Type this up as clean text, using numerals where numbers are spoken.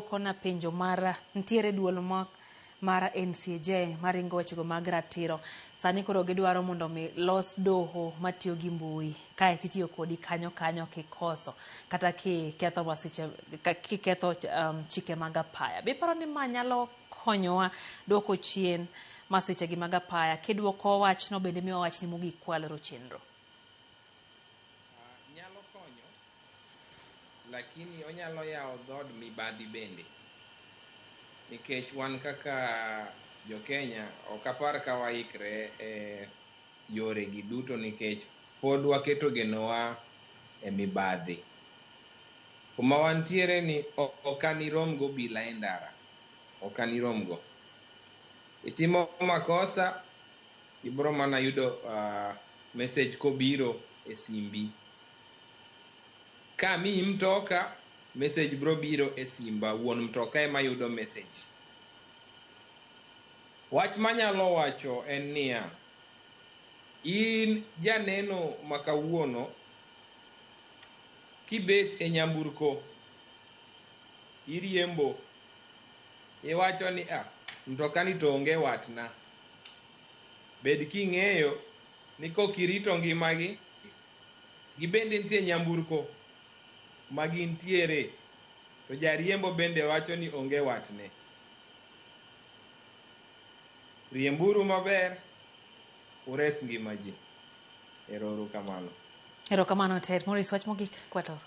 Kona penjo mara ntiere duol mara NCJ maringo wechego mag ratiro. Sani koro gidwaro mondo mi los doho matiyo gi mbui kae titiyo kodi kanyo kikoso kata kiketho masiche kiketho chike mag apaya. Biparo ni ma nyalo konyowa duoko chien masiche gi mag apaya kidwoko wachno bende miyo wach ni mogik kwalero chenro. Nyalo konyo lakini onyalo yawo dhod mibadhi bende nikech wan kaka jo Kenya ok apar ka waikre yore gi duto nikech pod waketo genowa e mibadhi. Kuma wantiere ni okanirom go bila e ndara, okanirom go. Itimo makosa ibro mana yudo message kobiro e simbi. Ka mi mtoka message bro biro e simba, wuon mtoka ema yudo message. Wach manyalo wacho en niya, in janeno makawuono kibet e nyamburko iriembo iwacho ni mtoka ni to onge watna. Bed king'eyo ni kokirito ngimagi gibende nitie nyamburko magintiere to jariembo bende wacho ni onge watne. Riemburu maber ures ngima ji. Erouru kamano. Erokamano Ted. Morris, wach mogik kwatoro.